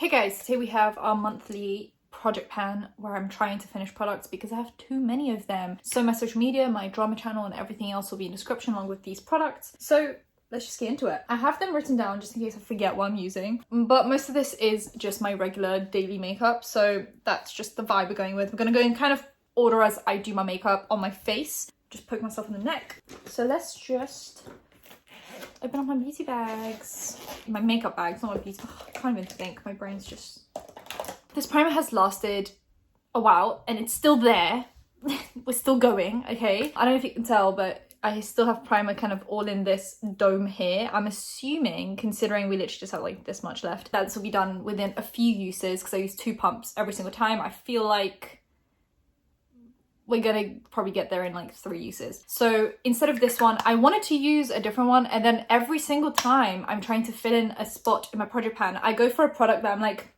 Hey guys, today we have our monthly project pan where I'm trying to finish products because I have too many of them. So my social media, my drama channel and everything else will be in the description along with these products. So let's just get into it. I have them written down just in case I forget what I'm using, but most of this is just my regular daily makeup. So that's just the vibe we're going with. We're gonna go in kind of order as I do my makeup on my face. Just poke myself in the neck. So let's just open up my beauty bags. My makeup bags, not my beauty. Oh, I can't even think. My brain's just... This primer has lasted a while and it's still there. We're still going, okay? I don't know if you can tell, but I still have primer kind of all in this dome here. I'm assuming, considering we literally just have like this much left, that this will be done within a few uses because I use 2 pumps every single time. I feel like we're gonna probably get there in like 3 uses. So instead of this one, I wanted to use a different one, and then every single time I'm trying to fill in a spot in my project pan, I go for a product that I'm like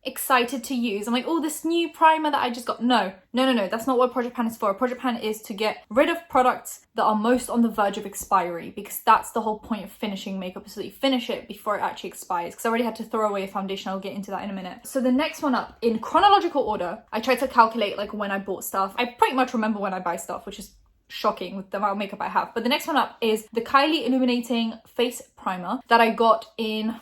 excited to use. I'm like, oh, this new primer that I just got. No, that's not what a project pan is for. A project pan is to get rid of products that are most on the verge of expiry, because that's the whole point of finishing makeup, is so that you finish it before it actually expires. Because I already had to throw away a foundation. I'll get into that in a minute. So the next one up, in chronological order, I tried to calculate like when I bought stuff. I pretty much remember when I buy stuff, which is shocking with the amount of makeup I have. But the next one up is the Kylie Illuminating Face Primer that I got in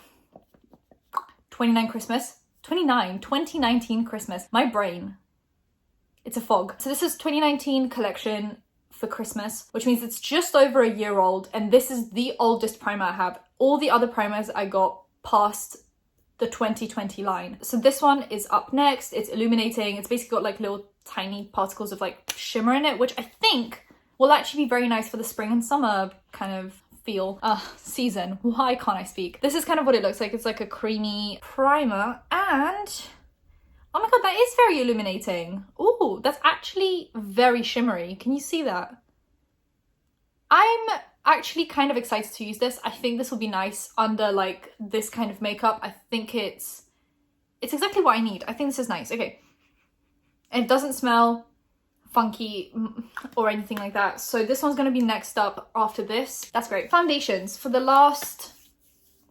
2019 Christmas. My brain, it's a fog. So this is 2019 collection for Christmas, which means it's just over a year old, and this is the oldest primer I have. All the other primers I got past the 2020 line. So this one is up next. It's illuminating. It's basically got like little tiny particles of like shimmer in it, which I think will actually be very nice for the spring and summer kind of feel season. Why can't I speak? This is kind of what it looks like. It's like a creamy primer, and oh my god, that is very illuminating. Oh, that's actually very shimmery. Can you see that? I'm actually kind of excited to use this. I think this will be nice under like this kind of makeup. I think it's exactly what I need. I think this is nice. Okay, and it doesn't smell funky or anything like that. So this one's going to be next up after this. That's great. Foundations. For the last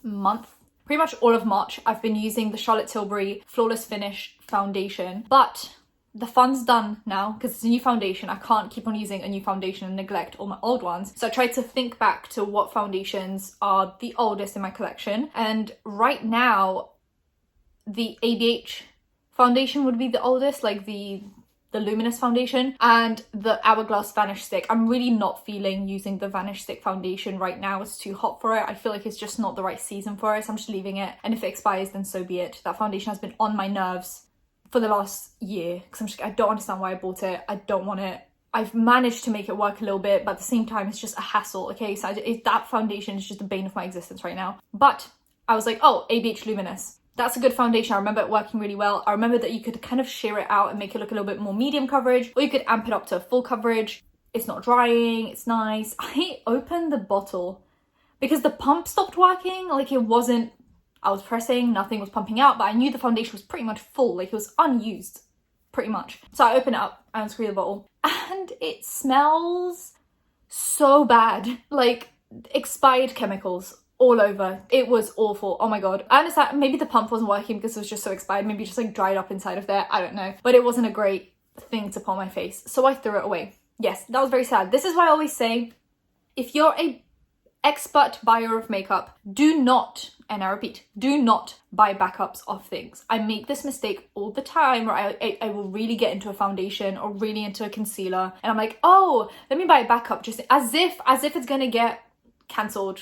month, pretty much all of March, I've been using the Charlotte Tilbury Flawless Finish foundation, but the fun's done now because it's a new foundation. I can't keep on using a new foundation and neglect all my old ones. So I tried to think back to what foundations are the oldest in my collection, and right now the ABH foundation would be the oldest, like the Luminous foundation, and the Hourglass Vanish Stick. I'm really not feeling using the Vanish Stick foundation right now. It's too hot for it. I feel like it's just not the right season for it, so I'm just leaving it, and if it expires then so be it. That foundation has been on my nerves for the last year because I don't understand why I bought it. I don't want it. I've managed to make it work a little bit, but at the same time it's just a hassle. Okay, so that foundation is just the bane of my existence right now. But I was like, oh, ABH Luminous, that's a good foundation. I remember it working really well. I remember that you could kind of sheer it out and make it look a little bit more medium coverage, or you could amp it up to full coverage. It's not drying, it's nice. I opened the bottle because the pump stopped working. Like it wasn't, I was pressing, nothing was pumping out, but I knew the foundation was pretty much full. Like it was unused, pretty much. So I opened it up and unscrewed the bottle, and it smells so bad. Like expired chemicals all over. It was awful. Oh my god. I understand maybe the pump wasn't working because it was just so expired. Maybe it just like dried up inside of there. I don't know. But it wasn't a great thing to put on my face. So I threw it away. Yes, that was very sad. This is why I always say, if you're a expert buyer of makeup, do not, and I repeat, do not buy backups of things. I make this mistake all the time where I will really get into a foundation or really into a concealer, and I'm like, oh, let me buy a backup, just as if it's gonna get cancelled,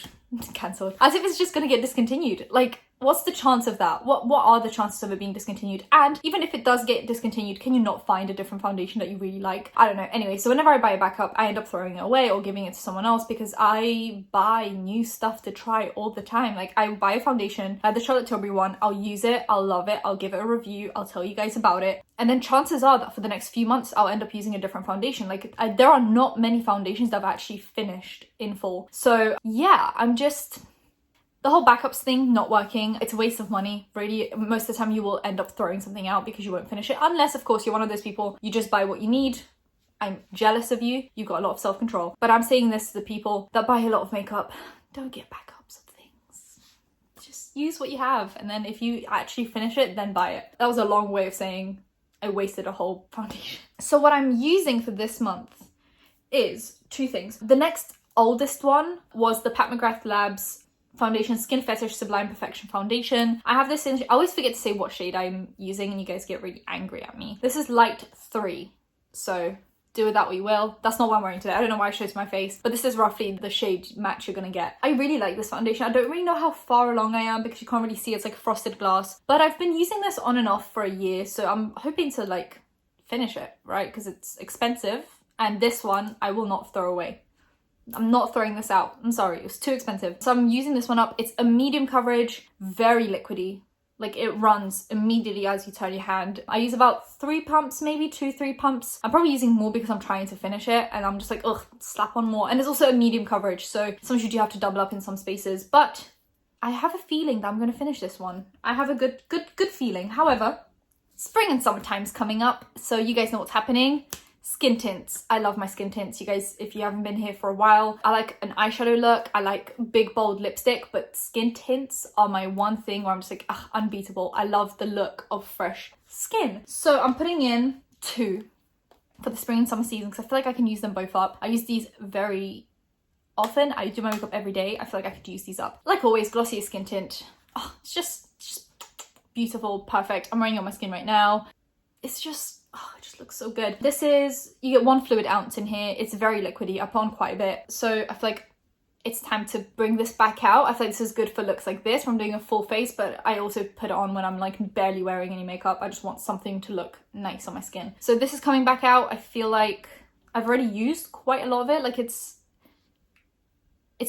as if it's just gonna get discontinued. Like, what's the chance of that? What are the chances of it being discontinued? And even if it does get discontinued, can you not find a different foundation that you really like? I don't know. Anyway, so whenever I buy a backup, I end up throwing it away or giving it to someone else because I buy new stuff to try all the time. Like, I buy a foundation, the Charlotte Tilbury one, I'll use it, I'll love it, I'll give it a review, I'll tell you guys about it. And then chances are that for the next few months, I'll end up using a different foundation. Like, there are not many foundations that I've actually finished in full. So yeah, I'm just... The whole backups thing not working, it's a waste of money. Really, most of the time you will end up throwing something out because you won't finish it. Unless, of course, you're one of those people, you just buy what you need. I'm jealous of you. You've got a lot of self-control. But I'm saying this to the people that buy a lot of makeup. Don't get backups of things. Just just use what you have. And then if you actually finish it, then buy it. That was a long way of saying I wasted a whole foundation. So what I'm using for this month is two things. The next oldest one was the Pat McGrath Labs foundation Skin Fetish Sublime Perfection foundation. I have this in, I always forget to say what shade I'm using and you guys get really angry at me. This is light 3, so do with that what you will. That's not what I'm wearing today. I don't know why I showed my face, but this is roughly the shade match you're gonna get. I really like this foundation. I don't really know how far along I am because you can't really see, it's like frosted glass, but I've been using this on and off for a year, so I'm hoping to like finish it, right? Because it's expensive, and this one I will not throw away. I'm not throwing this out. I'm sorry, it was too expensive. So I'm using this one up. It's a medium coverage, very liquidy. Like it runs immediately as you turn your hand. I use about 3 pumps, maybe 2-3 pumps. I'm probably using more because I'm trying to finish it and I'm just like, ugh, slap on more. And it's also a medium coverage, so sometimes you do have to double up in some spaces. But I have a feeling that I'm gonna finish this one. I have a good feeling. However, spring and summertime's coming up, so you guys know what's happening. Skin tints. I love my skin tints. You guys, if you haven't been here for a while, I like an eyeshadow look. I like big, bold lipstick, but skin tints are my one thing where I'm just like, ugh, unbeatable. I love the look of fresh skin. So I'm putting in 2 for the spring and summer season because I feel like I can use them both up. I use these very often. I do my makeup every day. I feel like I could use these up. Like always, Glossier skin tint. Oh, it's just beautiful, perfect. I'm wearing it on my skin right now. It's just, oh, it just looks so good. This is, you get 1 fluid ounce in here. It's very liquidy. I put on quite a bit. So I feel like it's time to bring this back out. I feel like this is good for looks like this when I'm doing a full face, but I also put it on when I'm like barely wearing any makeup. I just want something to look nice on my skin. So this is coming back out. I feel like I've already used quite a lot of it. Like it's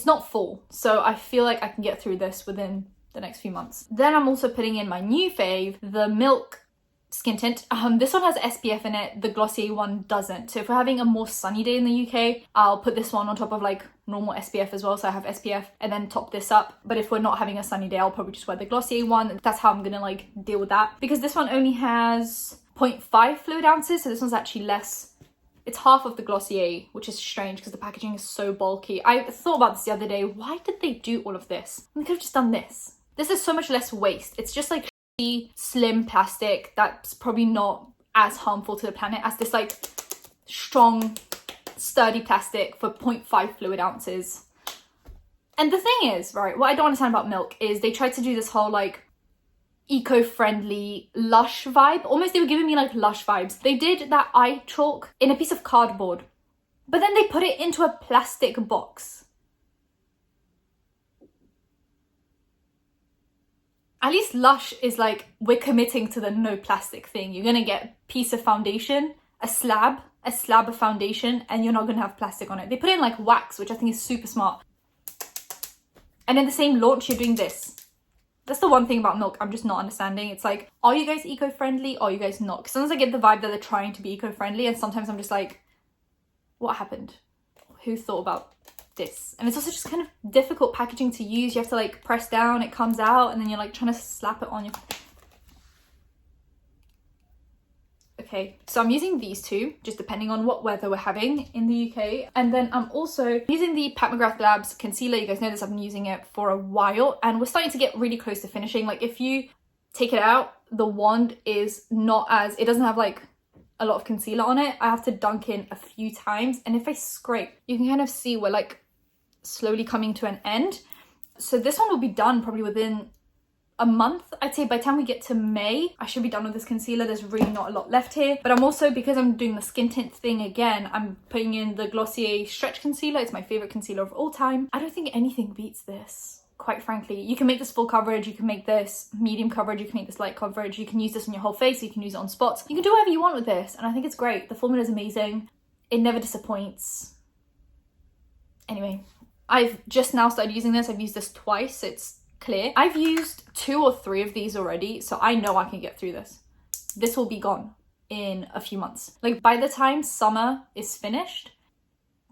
not full. So I feel like I can get through this within the next few months. Then I'm also putting in my new fave, the Milk skin tint. This one has SPF in it, the Glossier one doesn't. So if we're having a more sunny day in the UK, I'll put this one on top of like normal SPF as well, so I have SPF, and then top this up. But if we're not having a sunny day, I'll probably just wear the Glossier one. That's how I'm gonna like deal with that, because this one only has 0.5 fluid ounces, so this one's actually less. It's half of the Glossier, which is strange because the packaging is so bulky. I thought about this the other day. Why did they do all of this? They could have just done this. This is so much less waste. It's just like slim plastic that's probably not as harmful to the planet as this like strong sturdy plastic for 0.5 fluid ounces. And the thing is, right, what I don't understand about Milk is they tried to do this whole like eco-friendly Lush vibe. Almost they were giving me like Lush vibes. They did that eye chalk in a piece of cardboard, but then they put it into a plastic box. At least Lush is like, we're committing to the no plastic thing. You're gonna get a piece of foundation, a slab of foundation, and you're not gonna have plastic on it. They put in like wax, which I think is super smart. And in the same launch, you're doing this. That's the one thing about Milk I'm just not understanding. It's like, are you guys eco-friendly or are you guys not? Because sometimes I get the vibe that they're trying to be eco-friendly, and sometimes I'm just like, what happened? Who thought about this? And it's also just kind of difficult packaging to use. You have to like press down, it comes out, and then you're like trying to slap it on your... Okay, so I'm using these 2, just depending on what weather we're having in the UK. And then I'm also using the Pat McGrath Labs concealer. You guys know this, I've been using it for a while, and we're starting to get really close to finishing. Like if you take it out, the wand is not as, it doesn't have like a lot of concealer on it. I have to dunk in a few times, and if I scrape, you can kind of see we're like slowly coming to an end. So this one will be done probably within a month. I'd say by the time we get to May, I should be done with this concealer. There's really not a lot left here, but I'm also, because I'm doing the skin tint thing again, I'm putting in the Glossier Stretch Concealer. It's my favorite concealer of all time. I don't think anything beats this, quite frankly. You can make this full coverage, you can make this medium coverage, you can make this light coverage, you can use this on your whole face, you can use it on spots. You can do whatever you want with this, and I think it's great. The formula is amazing. It never disappoints. Anyway, I've just now started using this. I've used this twice. It's clear. I've used 2 or 3 of these already, so I know I can get through this. This will be gone in a few months. Like by the time summer is finished,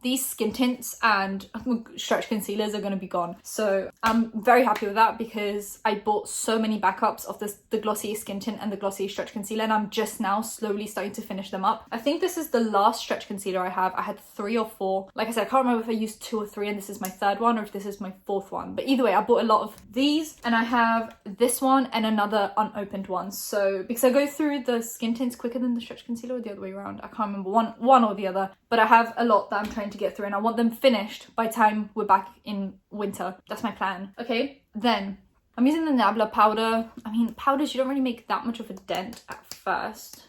these skin tints and stretch concealers are going to be gone. So I'm very happy with that because I bought so many backups of the glossy skin tint and the glossy stretch concealer, and I'm just now slowly starting to finish them up. I think this is the last stretch concealer I have. I had 3 or 4. Like I said, I can't remember if I used 2 or 3 and this is my 3rd one or if this is my 4th one. But either way, I bought a lot of these, and I have this one and another unopened one. So because I go through the skin tints quicker than the stretch concealer, or the other way around, I can't remember, one or the other, but I have a lot that I'm trying to get through and I want them finished by the time we're back in winter. That's my plan. Okay, then I'm using the Nabla powder. I mean, powders, you don't really make that much of a dent at first.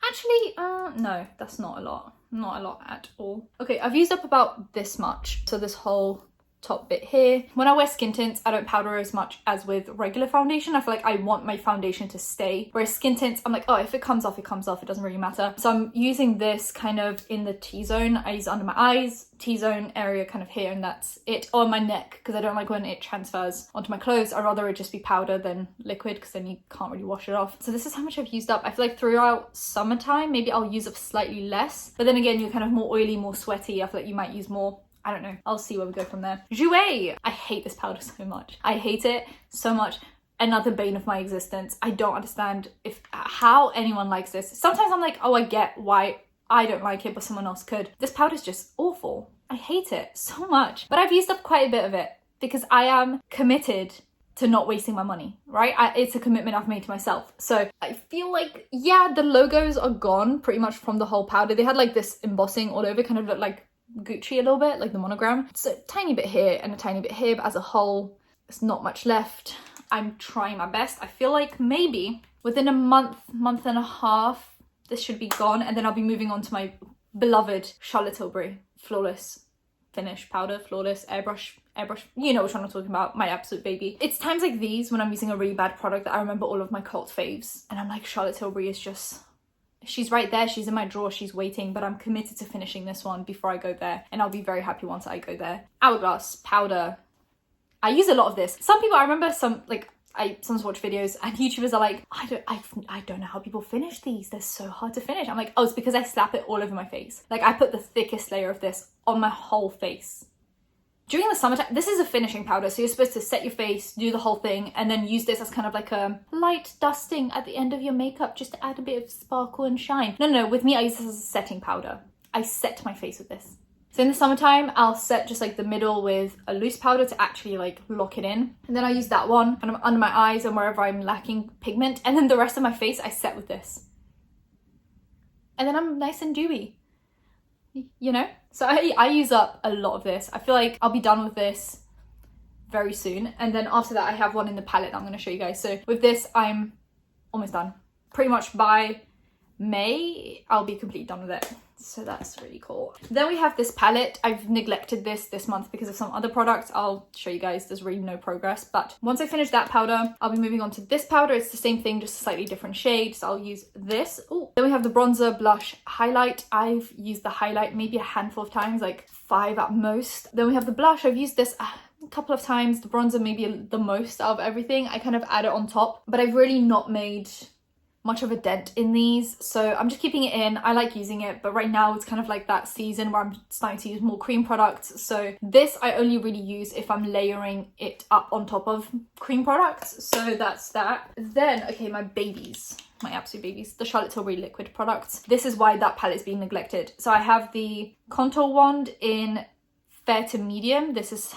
Actually, no, that's not a lot. Not a lot at all. Okay, I've used up about this much. So this whole top bit here. When I wear skin tints, I don't powder as much as with regular foundation. I feel like I want my foundation to stay. Whereas skin tints, I'm like, oh, if it comes off, it comes off. It doesn't really matter. So I'm using this kind of in the T-zone. I use it under my eyes, T-zone area kind of here, and that's it. Or my neck, because I don't like when it transfers onto my clothes. I'd rather it just be powder than liquid, because then you can't really wash it off. So this is how much I've used up. I feel like throughout summertime, maybe I'll use up slightly less. But then again, you're kind of more oily, more sweaty. I feel like you might use more. I don't know. I'll see where we go from there. Jouer! I hate this powder so much. I hate it so much. Another bane of my existence. I don't understand how anyone likes this. Sometimes I'm like, oh, I get why I don't like it, but someone else could. This powder's just awful. I hate it so much. But I've used up quite a bit of it because I am committed to not wasting my money, right? It's a commitment I've made to myself. So I feel like, yeah, the logos are gone pretty much from the whole powder. They had like this embossing all over, kind of looked like Gucci a little bit, like the monogram. It's a tiny bit here and a tiny bit here, but as a whole, there's not much left. I'm trying my best. I feel like maybe within a month and a half, this should be gone, and then I'll be moving on to my beloved Charlotte Tilbury Flawless Finish Powder, Flawless Airbrush, you know which one I'm talking about, my absolute baby. It's times like these when I'm using a really bad product that I remember all of my cult faves, and I'm like, Charlotte Tilbury is just... she's right there, she's in my drawer, she's waiting, but I'm committed to finishing this one before I go there, and I'll be very happy once I go there. Hourglass powder. I use a lot of this. Some people, I remember some, like, I sometimes watch videos and YouTubers are like, I don't know how people finish these. They're so hard to finish. I'm like, oh, it's because I slap it all over my face. Like, I put the thickest layer of this on my whole face. During the summertime, this is a finishing powder, so you're supposed to set your face, do the whole thing, and then use this as kind of like a light dusting at the end of your makeup just to add a bit of sparkle and shine. No, with me, I use this as a setting powder. I set my face with this. So in the summertime, I'll set just like the middle with a loose powder to actually like lock it in. And then I use that one kind of under my eyes and wherever I'm lacking pigment. And then the rest of my face, I set with this. And then I'm nice and dewy. You know, so I use up a lot of this. I feel like I'll be done with this very soon, and then after that I have one in the palette that I'm going to show you guys. So with this, I'm almost done. Pretty much by May I'll be completely done with it, so that's really cool. Then we have this palette. I've neglected this month because of some other products. I'll show you guys, there's really no progress, but once I finish that powder, I'll be moving on to this powder. It's the same thing, just a slightly different shade, so I'll use this. Ooh. Then we have the bronzer, blush, highlight. I've used the highlight maybe a handful of times, like 5 at most. Then we have the blush. I've used this a couple of times. The bronzer maybe the most out of everything. I kind of add it on top, but I've really not made much of a dent in these, so I'm just keeping it in. I like using it, but right now it's kind of like that season where I'm starting to use more cream products, so this I only really use if I'm layering it up on top of cream products, so that's that. Then, okay, my babies, my absolute babies, the Charlotte Tilbury liquid products. This is why that palette's being neglected. So I have the contour wand in fair to medium. This is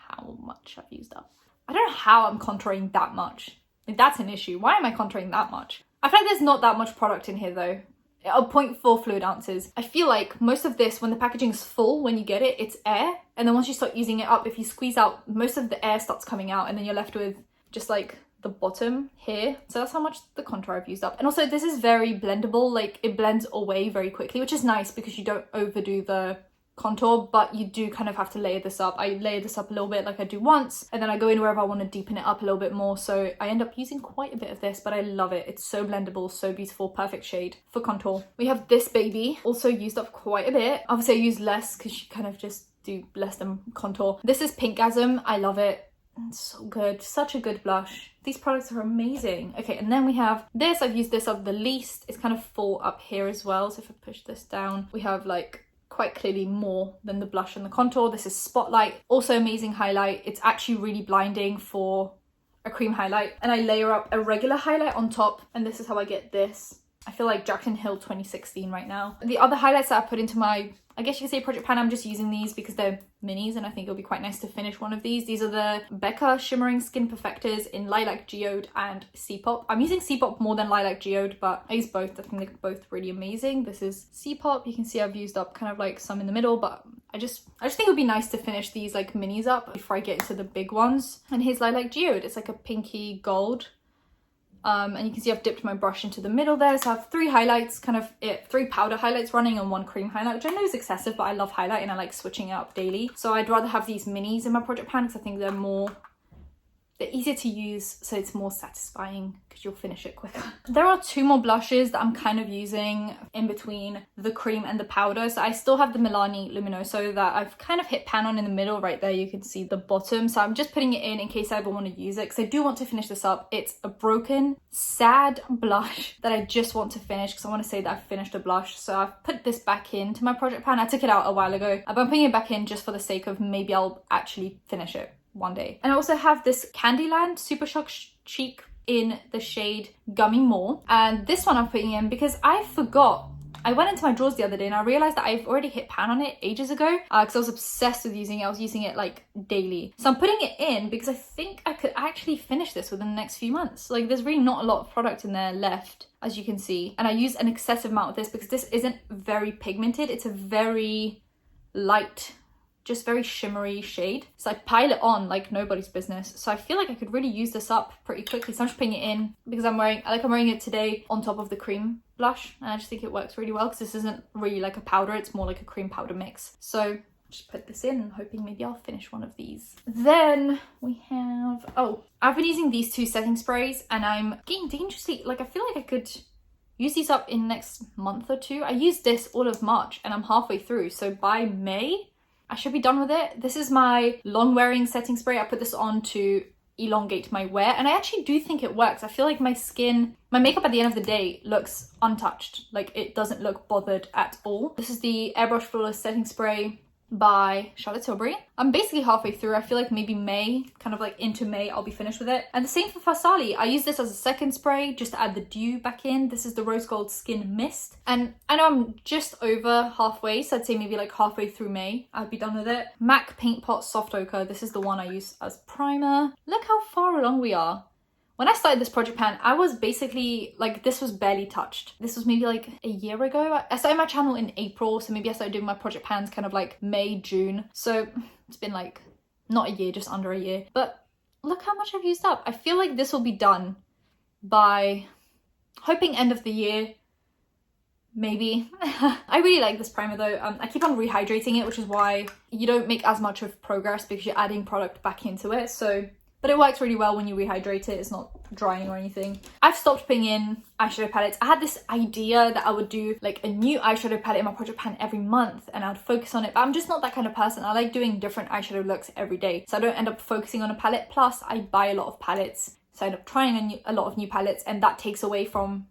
how much I've used up. I don't know how I'm contouring that much. Like, that's an issue. Why am I contouring that much? I feel like there's not that much product in here though. 0.4 fluid ounces. I feel like most of this, when the packaging is full, when you get it, it's air. And then once you start using it up, if you squeeze out, most of the air starts coming out and then you're left with just like the bottom here. So that's how much the contour I've used up. And also this is very blendable. Like, it blends away very quickly, which is nice because you don't overdo the contour, but you do kind of have to layer this up. I layer this up a little bit like I do once, and then I go in wherever I want to deepen it up a little bit more, so I end up using quite a bit of this, but I love it. It's so blendable, so beautiful, perfect shade for contour. We have this baby, also used up quite a bit. Obviously I use less because you kind of just do less than contour. This is Pinkgasm. I love it. It's so good. Such a good blush. These products are amazing. Okay, and then we have this. I've used this up the least. It's kind of full up here as well, so if I push this down, we have like quite clearly more than the blush and the contour. This is Spotlight, also amazing highlight. It's actually really blinding for a cream highlight. And I layer up a regular highlight on top, and this is how I get this. I feel like Jackson Hill 2016 right now. The other highlights that I put into my, I guess you could say project pan, I'm just using these because they're minis and I think it'll be quite nice to finish one of these. These are the Becca Shimmering Skin Perfectors in Lilac Geode and C-Pop. I'm using C-Pop more than Lilac Geode, but I use both. I think they're both really amazing. This is C-Pop. You can see I've used up kind of like some in the middle, but I just think it would be nice to finish these like minis up before I get into the big ones. And here's Lilac Geode. It's like a pinky gold. And you can see I've dipped my brush into the middle there. So I have 3 highlights, kind of 3 powder highlights running and 1 cream highlight, which I know is excessive, but I love highlight and I like switching it up daily. So I'd rather have these minis in my project pan because I think they're easier to use, so it's more satisfying because you'll finish it quicker. There are 2 more blushes that I'm kind of using in between the cream and the powder. So I still have the Milani Luminoso that I've kind of hit pan on in the middle right there. You can see the bottom. So I'm just putting it in case I ever want to use it because I do want to finish this up. It's a broken, sad blush that I just want to finish because I want to say that I've finished a blush. So I've put this back into my project pan. I took it out a while ago, but I'm putting it back in just for the sake of maybe I'll actually finish it one day. And I also have this Candyland Super Shock Chic in the shade Gummy More, and this one I'm putting in because I forgot. I went into my drawers the other day and I realized that I've already hit pan on it ages ago because I was obsessed with using it. I was using it like daily. So I'm putting it in because I think I could actually finish this within the next few months. Like there's really not a lot of product in there left, as you can see. And I use an excessive amount of this because this isn't very pigmented. It's a very light, just very shimmery shade. So I pile it on like nobody's business. So I feel like I could really use this up pretty quickly. So I'm just putting it in because I'm wearing it today on top of the cream blush. And I just think it works really well because this isn't really like a powder. It's more like a cream powder mix. So just put this in and hoping maybe I'll finish one of these. Then we have, I've been using these 2 setting sprays and I'm getting dangerously, like I feel like I could use these up in the next month or 2. I used this all of March and I'm halfway through. So by May, I should be done with it. This is my long wearing setting spray. I put this on to elongate my wear and I actually do think it works. I feel like my makeup at the end of the day looks untouched. Like it doesn't look bothered at all. This is the Airbrush Flawless Setting Spray by Charlotte Tilbury. I'm basically halfway through. I feel like maybe May, kind of like into May, I'll be finished with it. And the same for Farsali. I use this as a second spray just to add the dew back in. This is the Rose Gold Skin Mist. And I know I'm just over halfway, so I'd say maybe like halfway through May, I'd be done with it. MAC Paint Pot Soft Ochre. This is the one I use as primer. Look how far along we are. When I started this project pan, I was basically like, this was barely touched. This was maybe like a year ago. I started my channel in April, so maybe I started doing my project pans kind of like May, June. So it's been like not a year, just under a year. But look how much I've used up. I feel like this will be done by, hoping end of the year, maybe. I really like this primer though. I keep on rehydrating it, which is why you don't make as much of progress because you're adding product back into it. But it works really well when you rehydrate it. It's not drying or anything. I've stopped putting in eyeshadow palettes. I had this idea that I would do like a new eyeshadow palette in my project pan every month and I'd focus on it. But I'm just not that kind of person. I like doing different eyeshadow looks every day. So I don't end up focusing on a palette. Plus I buy a lot of palettes. So I end up trying a lot of new palettes and that takes away from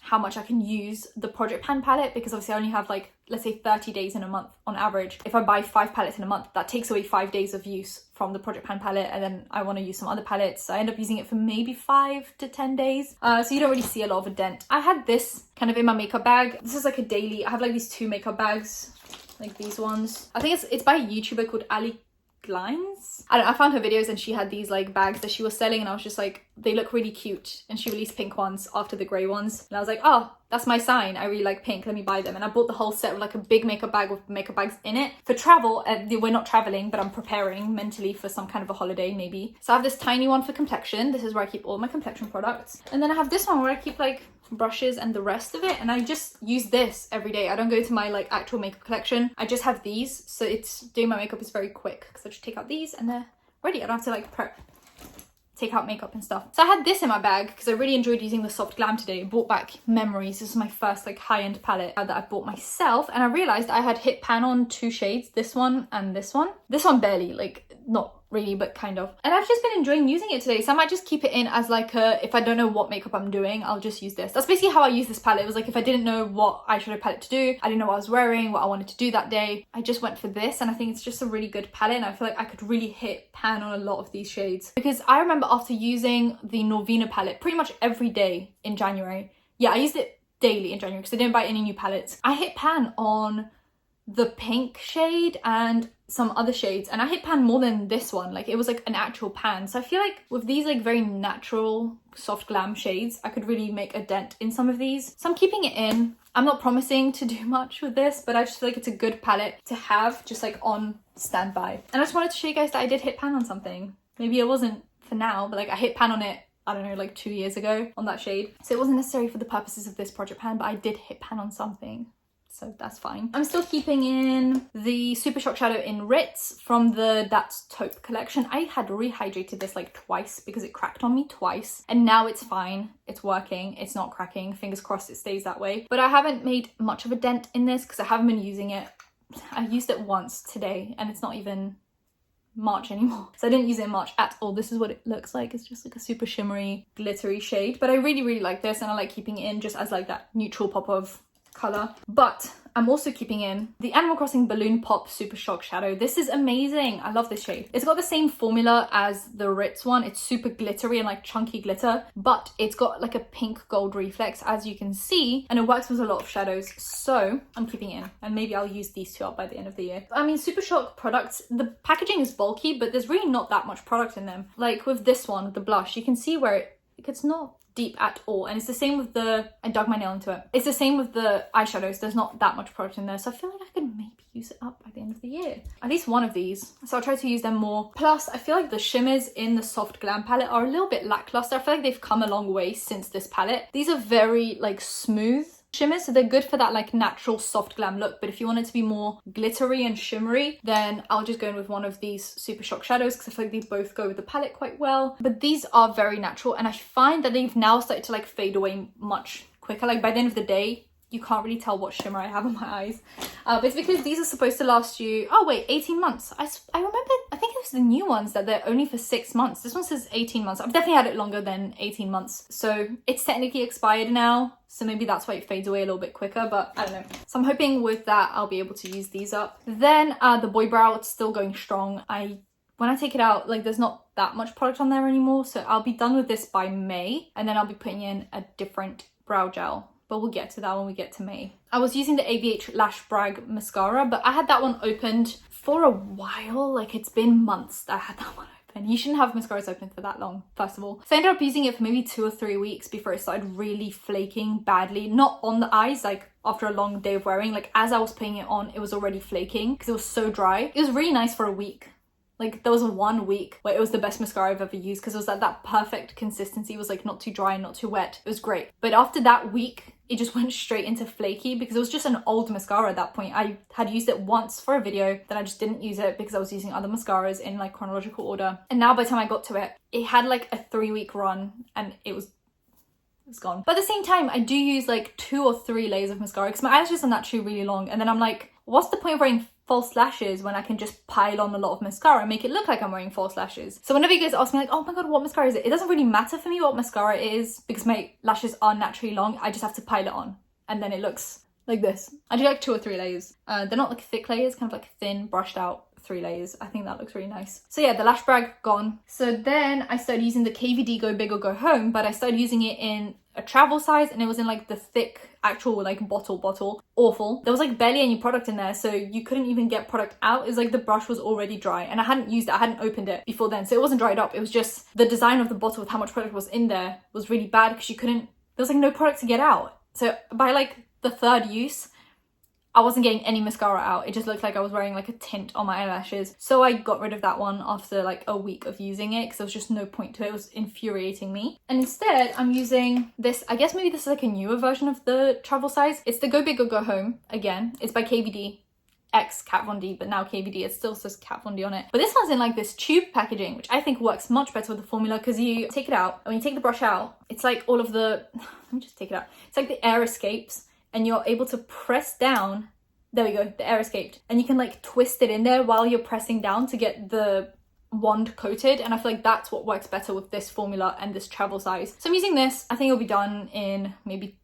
how much I can use the project pan palette because obviously I only have like, let's say 30 days in a month on average. If I buy 5 palettes in a month, that takes away 5 days of use from the project pan palette and then I want to use some other palettes. So I end up using it for maybe 5 to 10 days. So you don't really see a lot of a dent. I had this kind of in my makeup bag. This is like a daily, I have like these 2 makeup bags, like these ones. I think it's by a YouTuber called Ali Glines. I don't know, I found her videos and she had these like bags that she was selling and I was just like, they look really cute, and she released pink ones after the grey ones and I was like, oh, that's my sign, I really like pink, let me buy them. And I bought the whole set with like a big makeup bag with makeup bags in it for travel. We're not traveling, but I'm preparing mentally for some kind of a holiday maybe. So I have this tiny one for complexion. This is where I keep all my complexion products, and then I have this one where I keep like brushes and the rest of it, and I just use this every day. I don't go to my like actual makeup collection. I just have these, so it's doing my makeup is very quick because I just take out these and they're ready. I don't have to like take out makeup and stuff. So I had this in my bag because I really enjoyed using the Soft Glam today. It brought back memories. This is my first like high-end palette that I bought myself, and I realized I had hit pan on 2 shades, this one and this one. This one barely, like not really, but kind of. And I've just been enjoying using it today, so I might just keep it in as like a, if I don't know what makeup I'm doing, I'll just use this. That's basically how I use this palette. It was like if I didn't know what eyeshadow palette to do, I didn't know what I was wearing, what I wanted to do that day, I just went for this, and I think it's just a really good palette, and I feel like I could really hit pan on a lot of these shades. Because I remember after using the Norvina palette pretty much every day in January, yeah, I used it daily in January because I didn't buy any new palettes, I hit pan on the pink shade and some other shades, and I hit pan more than this one. Like, it was like an actual pan. So I feel like with these like very natural soft glam shades, I could really make a dent in some of these. So I'm keeping it in. I'm not promising to do much with this, but I just feel like it's a good palette to have just like on standby. And I just wanted to show you guys that I did hit pan on something. Maybe it wasn't for now, but like I hit pan on it, I don't know, like 2 years ago on that shade. So it wasn't necessary for the purposes of this project pan, but I did hit pan on something. So that's fine. I'm still keeping in the Super Shock Shadow in Ritz from the That's Taupe collection. I had rehydrated this like twice because it cracked on me twice, and now it's fine. It's working. It's not cracking. Fingers crossed it stays that way. But I haven't made much of a dent in this because I haven't been using it. I used it once today, and it's not even March anymore, so I didn't use it in March at all. This is what it looks like. It's just like a super shimmery, glittery shade, but I really like this, and I like keeping it in just as like that neutral pop of color. But I'm also keeping in the Animal Crossing Balloon Pop Super Shock Shadow. This is amazing. I love this shade. It's got the same formula as the Ritz one. It's super glittery and like chunky glitter, but it's got like a pink gold reflex, as you can see, and it works with a lot of shadows. So I'm keeping it in, and maybe I'll use these two up by the end of the year. I mean, Super Shock products, the packaging is bulky, but there's really not that much product in them. Like with this one, the blush, you can see where it's not deep at all, and it's the same with the, I dug my nail into it, it's the same with the eyeshadows. There's not that much product in there, so I feel like I could maybe use it up by the end of the year, at least one of these. So I'll try to use them more. Plus I feel like the shimmers in the Soft Glam palette are a little bit lackluster. I feel like they've come a long way since this palette. These are very like smooth shimmers, so they're good for that like natural soft glam look, but if you want it to be more glittery and shimmery, then I'll just go in with one of these Super Shock shadows because I feel like they both go with the palette quite well. But these are very natural, and I find that they've now started to like fade away much quicker. Like by the end of the day, you can't really tell what shimmer I have on my eyes. But it's because these are supposed to last you, oh wait, 18 months. I remember, I think it was the new ones that they're only for 6 months. This one says 18 months. I've definitely had it longer than 18 months. So it's technically expired now. So maybe that's why it fades away a little bit quicker, but I don't know. So I'm hoping with that, I'll be able to use these up. Then the Boy Brow, it's still going strong. When I take it out, like there's not that much product on there anymore. So I'll be done with this by May, and then I'll be putting in a different brow gel. But we'll get to that when we get to May. I was using the ABH Lash Brag mascara, but I had that one opened for a while. Like it's been months that I had that one open. You shouldn't have mascaras open for that long, first of all. So I ended up using it for maybe 2 or 3 weeks before it started really flaking badly. Not on the eyes, like after a long day of wearing. Like as I was putting it on, it was already flaking because it was so dry. It was really nice for a week. Like there was 1 week where it was the best mascara I've ever used because it was like that perfect consistency. It was like not too dry and not too wet. It was great. But after that week, it just went straight into flaky because it was just an old mascara at that point. I had used it once for a video, then I just didn't use it because I was using other mascaras in like chronological order. And now by the time I got to it, it had like a 3-week run and it's gone. But at the same time, I do use like 2 or 3 layers of mascara because my eyelashes are naturally really long. And then I'm like, what's the point of wearing false lashes when I can just pile on a lot of mascara and make it look like I'm wearing false lashes? So whenever you guys ask me like, oh my god, what mascara is it? It doesn't really matter for me what mascara it is because my lashes are naturally long. I just have to pile it on and then it looks like this. I do like 2 or 3 layers. They're not like thick layers, kind of like thin, brushed out 3 layers. I think that looks really nice. So yeah, the lash brag gone. So then I started using the KVD Go Big or Go Home, but I started using it in a travel size and it was in like the thick actual like bottle. Awful. There was like barely any product in there, so you couldn't even get product out. It was like the brush was already dry and I hadn't used it, I hadn't opened it before then, so it wasn't dried up. It was just the design of the bottle with how much product was in there was really bad because there was like no product to get out. So by like the 3rd use, I wasn't getting any mascara out. It just looked like I was wearing like a tint on my eyelashes. So I got rid of that one after like a week of using it because there was just no point to it. It was infuriating me. And instead I'm using this, I guess maybe this is like a newer version of the travel size. It's the Go Big or Go Home. Again, it's by KVD. Ex Kat Von D, but now KVD. It still says Kat Von D on it. But this one's in like this tube packaging, which I think works much better with the formula because you take it out, and when you take the brush out, it's like all of the, let me just take it out. It's like the air escapes and you're able to press down. There we go, the air escaped. And you can like twist it in there while you're pressing down to get the wand coated, and I feel like that's what works better with this formula and this travel size. So I'm using this. I think it'll be done in maybe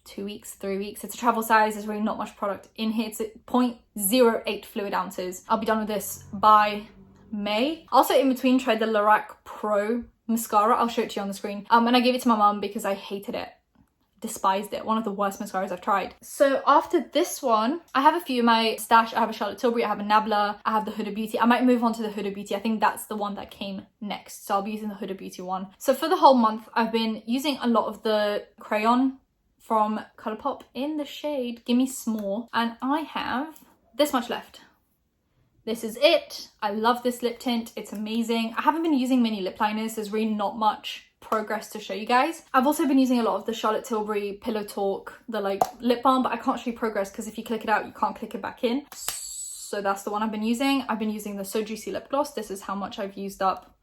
2 weeks, 3 weeks. It's a travel size. There's really not much product in here. It's at 0.08 fluid ounces. I'll be done with this by May. Also in between, tried the Lorac Pro mascara. I'll show it to you on the screen. And I gave it to my mum because I hated it. Despised it. One of the worst mascaras I've tried. So after this one, I have a few in my stash. I have a Charlotte Tilbury, I have a Nabla, I have the Huda Beauty. I might move on to the Huda Beauty. I think that's the one that came next. So I'll be using the Huda Beauty one. So for the whole month, I've been using a lot of the crayon from Colourpop in the shade Gimme S'more. And I have this much left. This is it. I love this lip tint. It's amazing. I haven't been using many lip liners. There's really not much progress to show you guys. I've also been using a lot of the Charlotte Tilbury Pillow Talk, the like lip balm, but I can't show you progress because if you click it out, you can't click it back in. So that's the one I've been using. I've been using the So Juicy lip gloss. This is how much I've used up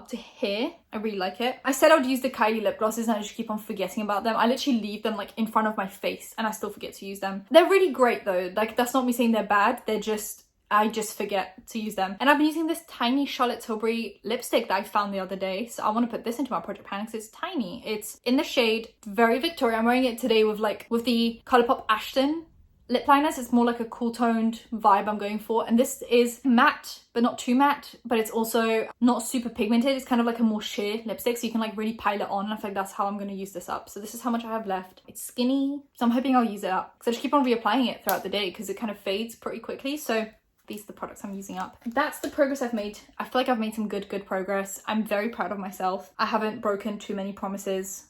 to here. I really like it. I said I would use the Kylie lip glosses and I just keep on forgetting about them. I literally leave them like in front of my face and I still forget to use them. They're really great though. Like that's not me saying they're bad. They're just, I just forget to use them. And I've been using this tiny Charlotte Tilbury lipstick that I found the other day. So I want to put this into my project pan because it's tiny. It's in the shade Very Victoria. I'm wearing it today with the Colourpop Ashton lip liners. It's more like a cool toned vibe I'm going for. And this is matte, but not too matte, but it's also not super pigmented. It's kind of like a more sheer lipstick. So you can like really pile it on. And I feel like that's how I'm going to use this up. So this is how much I have left. It's skinny. So I'm hoping I'll use it up. So I just keep on reapplying it throughout the day because it kind of fades pretty quickly. So these are the products I'm using up. That's the progress I've made. I feel like I've made some good progress. I'm very proud of myself. I haven't broken too many promises.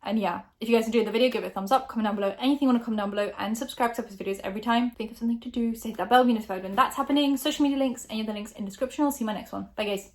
And yeah, if you guys enjoyed the video, give it a thumbs up, comment down below, anything you want to comment down below, and subscribe to videos every time. Think of something to do, so hit that bell, be notified when that's happening. Social media links, any other links in the description. I'll see you in my next one. Bye guys.